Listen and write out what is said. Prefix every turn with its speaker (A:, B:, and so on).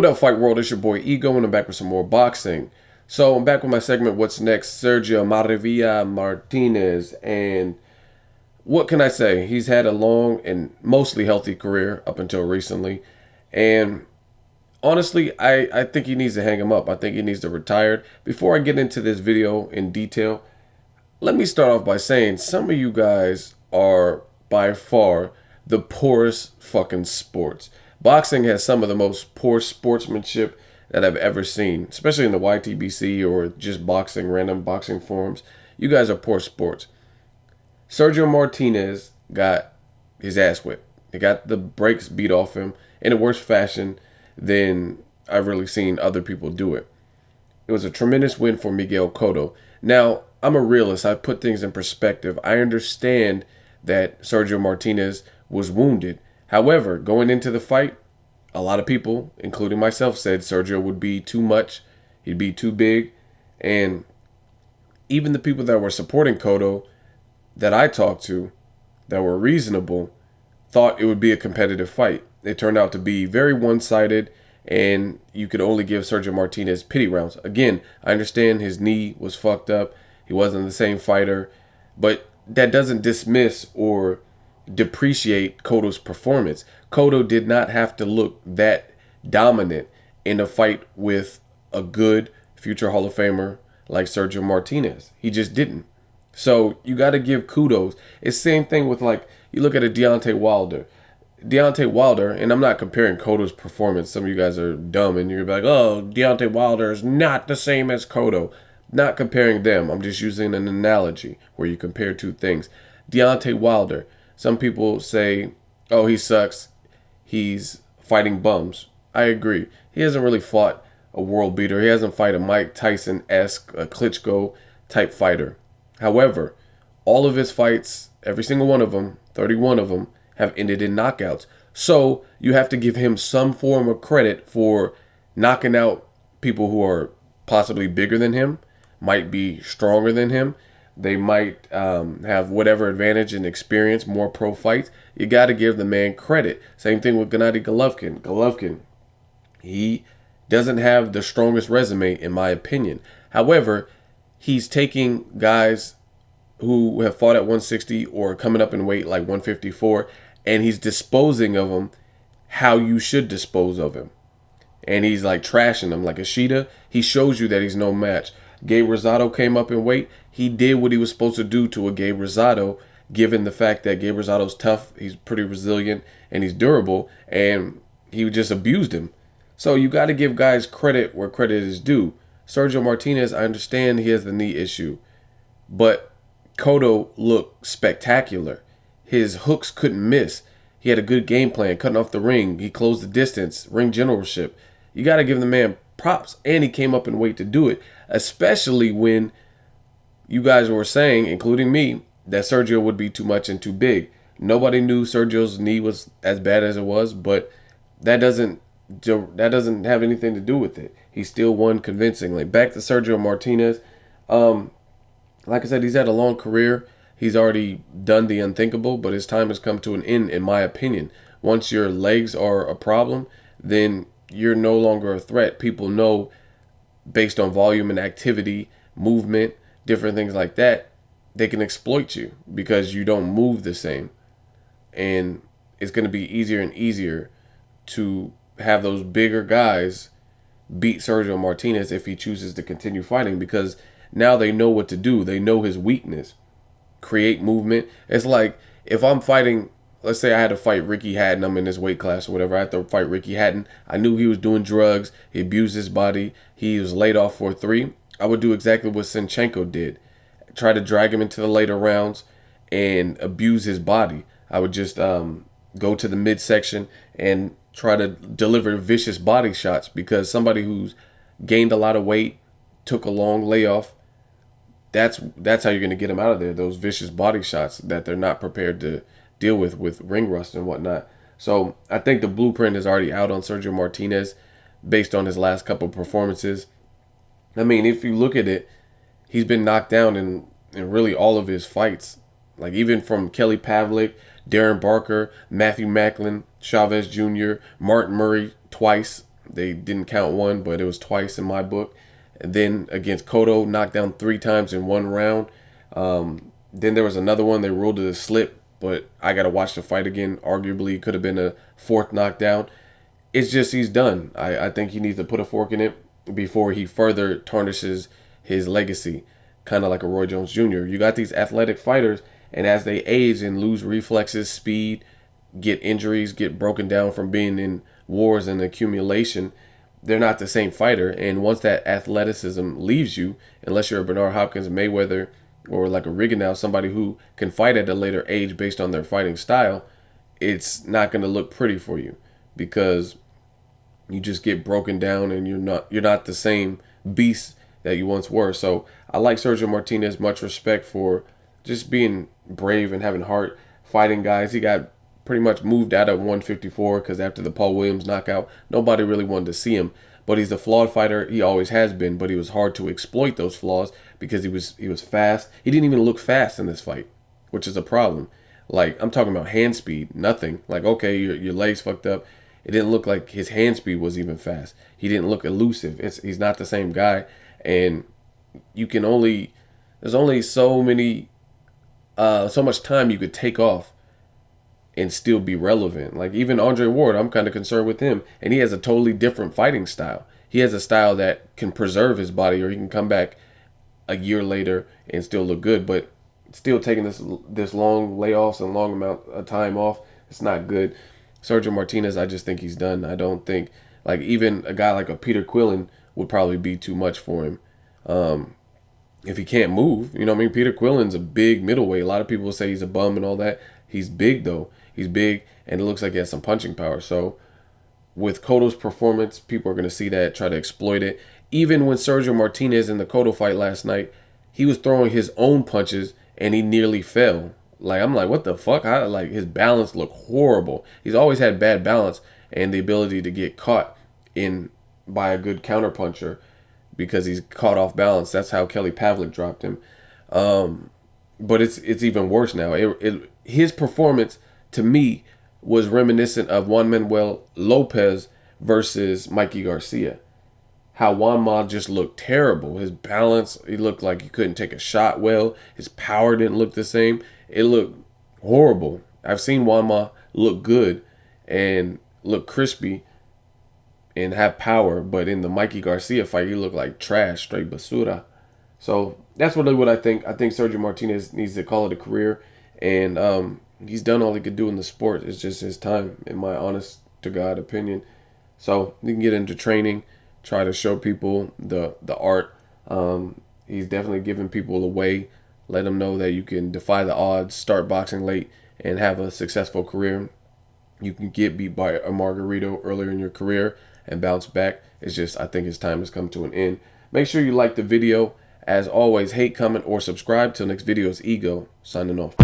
A: What up, Fight World? It's your boy Ego, and I'm back with some more boxing. So I'm back with my segment, What's Next? Sergio Martinez. And what can I say? He's had a long and mostly healthy career up until recently. And honestly, I think he needs to hang him up. I think he needs to retire. Before I get into this video in detail, let me start off by saying some of you guys are by far the poorest fucking sports. Boxing has some of the most poor sportsmanship that I've ever seen, especially in the YTBC or just boxing, random boxing forums. You guys are poor sports. Sergio Martinez got his ass whipped. He got the brakes beat off him in a worse fashion than I've really seen other people do it. It was a tremendous win for Miguel Cotto. Now, I'm a realist. I put things in perspective. I understand that Sergio Martinez was wounded. However, going into the fight, a lot of people, including myself, said Sergio would be too much. He'd be too big. And even the people that were supporting Cotto that I talked to that were reasonable thought it would be a competitive fight. It turned out to be very one-sided, and you could only give Sergio Martinez pity rounds. Again, I understand his knee was fucked up. He wasn't the same fighter, but that doesn't dismiss or depreciate Cotto's performance. Cotto did not have to look that dominant in a fight with a good future Hall of Famer like Sergio Martinez. He just didn't. So you got to give kudos. It's the same thing with, like, you look at a Deontay Wilder. Deontay Wilder, and I'm not comparing Cotto's performance. Some of you guys are dumb and you're like, oh, Deontay Wilder is not the same as Cotto. Not comparing them. I'm just using an analogy where you compare two things. Deontay Wilder. Some people say, oh, he sucks. He's fighting bums. I agree. He hasn't really fought a world beater. He hasn't fought a Mike Tyson-esque, a Klitschko type fighter. However, all of his fights, every single one of them, 31 of them, have ended in knockouts. So you have to give him some form of credit for knocking out people who are possibly bigger than him, might be stronger than him. They might have whatever advantage and experience, more pro fights. You got to give the man credit. Same thing with Gennady Golovkin. Golovkin, he doesn't have the strongest resume, in my opinion. However, he's taking guys who have fought at 160 or coming up in weight like 154, and he's disposing of them how you should dispose of him. And he's like trashing them like Ishida. He shows you that he's no match. Gabe Rosado came up in weight. He did what he was supposed to do to a Gabe Rosado, given the fact that Gabe Rosado's tough, he's pretty resilient, and he's durable, and he just abused him. So you got to give guys credit where credit is due. Sergio Martinez, I understand he has the knee issue, but Cotto looked spectacular. His hooks couldn't miss. He had a good game plan, cutting off the ring. He closed the distance, ring generalship. You got to give the man props, and he came up in weight to do it, especially when you guys were saying, including me, that Sergio would be too much and too big. Nobody knew Sergio's knee was as bad as it was, but that doesn't have anything to do with it. He still won convincingly. Back to Sergio Martinez. Like I said, he's had a long career. He's already done the unthinkable, but his time has come to an end, in my opinion. Once your legs are a problem, then you're no longer a threat. People know, based on volume and activity, movement, different things like that, they can exploit you because you don't move the same. And it's going to be easier and easier to have those bigger guys beat Sergio Martinez if he chooses to continue fighting, because now they know what to do. They know his weakness. Create movement. It's like if I'm fighting, let's say I had to fight Ricky Hatton, I'm in this weight class or whatever, I had to fight Ricky Hatton. I knew he was doing drugs, he abused his body, he was laid off for 3. I would do exactly what Sinchenko did. Try to drag him into the later rounds and abuse his body. I would just go to the midsection and try to deliver vicious body shots, because somebody who's gained a lot of weight, took a long layoff, that's how you're going to get them out of there, those vicious body shots that they're not prepared to deal with ring rust and whatnot. So I think the blueprint is already out on Sergio Martinez based on his last couple of performances. I mean, if you look at it, he's been knocked down in really all of his fights. Like even from Kelly Pavlik, Darren Barker, Matthew Macklin, Chavez Jr., Martin Murray twice. They didn't count one, but it was twice in my book. And then against Cotto, knocked down 3 times in 1 round. Then there was another one. They ruled it a slip, but I got to watch the fight again. Arguably, it could have been a fourth knockdown. It's just he's done. I think he needs to put a fork in it before he further tarnishes his legacy, kind of like a Roy Jones Jr. You got these athletic fighters, and as they age and lose reflexes, speed, get injuries, get broken down from being in wars and accumulation, they're not the same fighter. And once that athleticism leaves you, unless you're a Bernard Hopkins, Mayweather, or like a Rigondeaux, somebody who can fight at a later age based on their fighting style, it's not going to look pretty for you because you just get broken down and you're not the same beast that you once were. So I like Sergio Martinez. Much respect for just being brave and having heart, fighting guys. He got pretty much moved out of 154 because after the Paul Williams knockout, nobody really wanted to see him. But he's a flawed fighter. He always has been, but he was hard to exploit those flaws because he was fast. He didn't even look fast in this fight, which is a problem. Like, I'm talking about hand speed, nothing. Like, okay, your legs fucked up. It didn't look like his hand speed was even fast. He didn't look elusive. He's not the same guy. And there's only so much time you could take off and still be relevant. Like even Andre Ward, I'm kind of concerned with him. And he has a totally different fighting style. He has a style that can preserve his body, or he can come back a year later and still look good. But still taking this long layoffs and long amount of time off, it's not good. Sergio Martinez, I just think he's done. I don't think, like, even a guy like a Peter Quillen would probably be too much for him. If he can't move, you know what I mean? Peter Quillen's a big middleweight. A lot of people say he's a bum and all that. He's big, though. He's big, and it looks like he has some punching power. So with Cotto's performance, people are going to see that, try to exploit it. Even when Sergio Martinez in the Cotto fight last night, he was throwing his own punches, and he nearly fell. Like, I'm like, what the fuck? Like, his balance looked horrible. He's always had bad balance and the ability to get caught in by a good counterpuncher because he's caught off balance. That's how Kelly Pavlik dropped him. But it's even worse now. His performance, to me, was reminiscent of Juan Manuel Lopez versus Mikey Garcia. How Juan Ma just looked terrible. His balance, he looked like he couldn't take a shot well. His power didn't look the same. It looked horrible. I've seen Juan Ma look good and look crispy and have power, but in the Mikey Garcia fight, he looked like trash, straight basura. So that's really what I think. I think Sergio Martinez needs to call it a career, and he's done all he could do in the sport. It's just his time, in my honest to God opinion. So he can get into training, try to show people the art. He's definitely giving people a way. Let them know that you can defy the odds, start boxing late, and have a successful career. You can get beat by a Margarito earlier in your career and bounce back. It's just, I think his time has come to an end. Make sure you like the video. As always, hate, comment, or subscribe. Till next video, it's Ego, signing off.